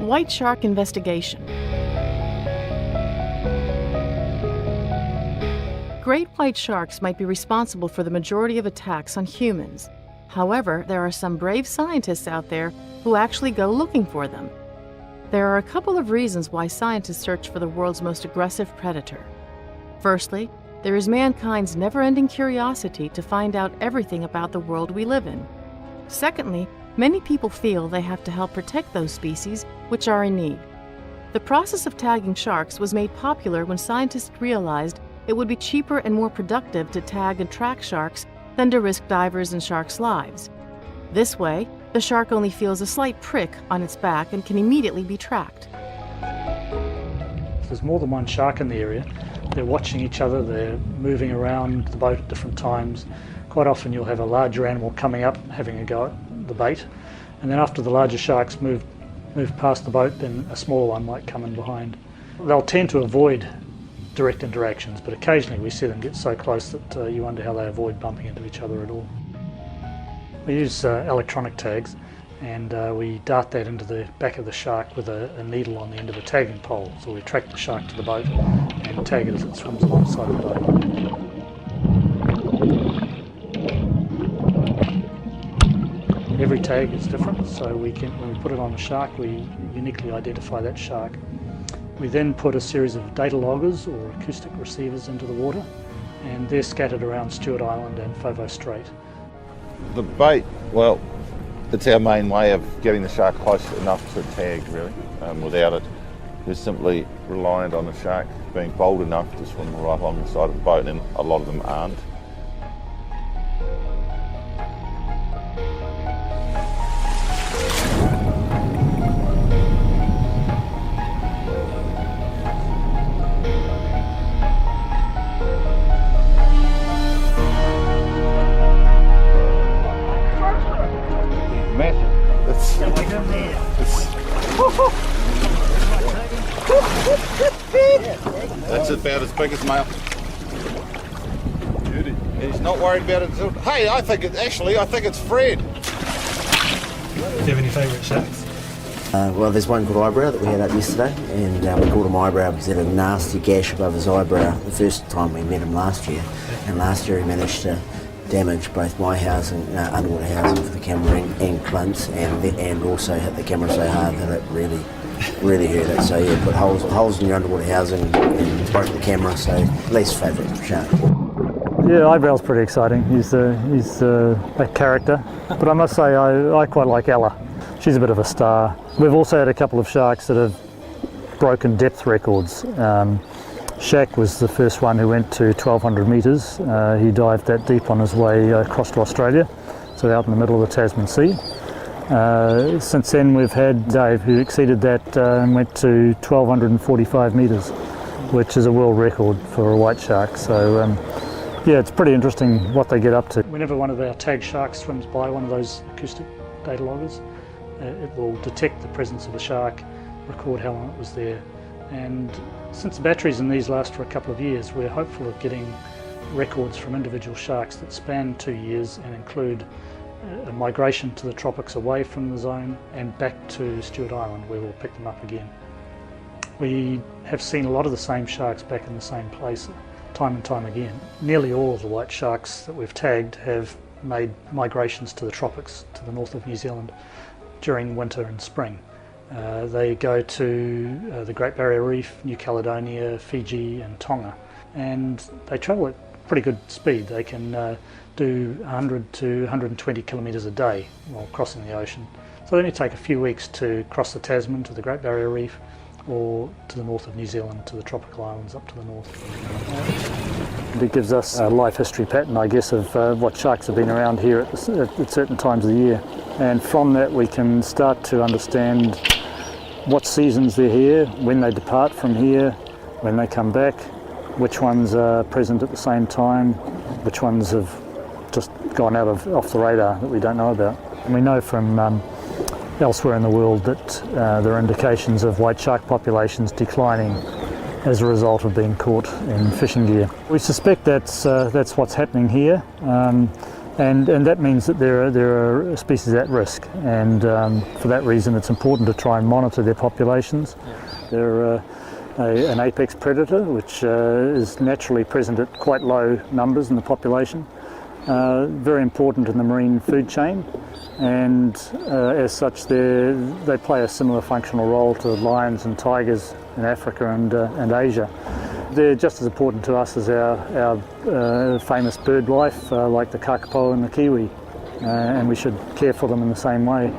white shark investigation. Great white sharks might be responsible for the majority of attacks on humans. However, there are some brave scientists out there who actually go looking for them. There are a couple of reasons why scientists search for the world's most aggressive predator. Firstly, there is mankind's never-ending curiosity to find out everything about the world we live in. Secondly, many people feel they have to help protect those species which are in need. The process of tagging sharks was made popular when scientists realized it would be cheaper and more productive to tag and track sharks than to risk divers and sharks' lives. This way, the shark only feels a slight prick on its back and can immediately be tracked. If there's more than one shark in the area, they're watching each other, they're moving around the boat at different times. Quite often you'll have a larger animal coming up, having a go at the bait, and then after the larger sharks move past the boat, then a smaller one might come in behind. They'll tend to avoid direct interactions, but occasionally we see them get so close that you wonder how they avoid bumping into each other at all. We use electronic tags, and we dart that into the back of the shark with a needle on the end of a tagging pole. So we track the shark to the boat and tag it as it swims alongside the boat. Every tag is different, so when we put it on a shark, we uniquely identify that shark. We then put a series of data loggers or acoustic receivers into the water, and they're scattered around Stewart Island and Foveaux Strait. The bait, well, it's our main way of getting the shark close enough to tag, really. Without it, we're simply reliant on the shark being bold enough to swim right along the side of the boat, and a lot of them aren't. That's about as big as male. Beauty. He's not worried about it. Hey, I think it's Fred. Do you have any favourite sharks? Well, there's one called Eyebrow that we had up yesterday, and we called him Eyebrow because he had a nasty gash above his eyebrow the first time we met him last year. And last year he managed to damage both my housing, underwater housing for the camera and Clint's, and also hit the camera so hard that it really hurt it. So yeah, put holes in your underwater housing and broke the camera, so least favourite shark. Yeah, Eyebrow's pretty exciting. He's a character, but I must say I quite like Ella. She's a bit of a star. We've also had a couple of sharks that have broken depth records. Shaq was the first one who went to 1,200 metres. He dived that deep on his way across to Australia, so out in the middle of the Tasman Sea. Since then we've had Dave, who exceeded that and went to 1,245 metres, which is a world record for a white shark. So yeah, it's pretty interesting what they get up to. Whenever one of our tag sharks swims by one of those acoustic data loggers, it will detect the presence of a shark, record how long it was there, and since the batteries in these last for a couple of years, we're hopeful of getting records from individual sharks that span 2 years and include a migration to the tropics away from the zone and back to Stewart Island, where we'll pick them up again. We have seen a lot of the same sharks back in the same place time and time again. Nearly all of the white sharks that we've tagged have made migrations to the tropics, to the north of New Zealand, during winter and spring. They go to the Great Barrier Reef, New Caledonia, Fiji and Tonga, and they travel at pretty good speed. They can do 100 to 120 kilometres a day while crossing the ocean. So they only take a few weeks to cross the Tasman to the Great Barrier Reef, or to the north of New Zealand to the tropical islands up to the north. It gives us a life history pattern, I guess, of what sharks have been around here at certain times of the year. And from that we can start to understand what seasons they're here, when they depart from here, when they come back, which ones are present at the same time, which ones have just gone off the radar that we don't know about. And we know from elsewhere in the world that there are indications of white shark populations declining as a result of being caught in fishing gear. We suspect that's what's happening here. And that means that there are species at risk, and for that reason it's important to try and monitor their populations. They're an apex predator which is naturally present at quite low numbers in the population. Very important in the marine food chain, and as such they play a similar functional role to lions and tigers in Africa and Asia. They're just as important to us as our famous bird life like the kakapo and the kiwi, and we should care for them in the same way.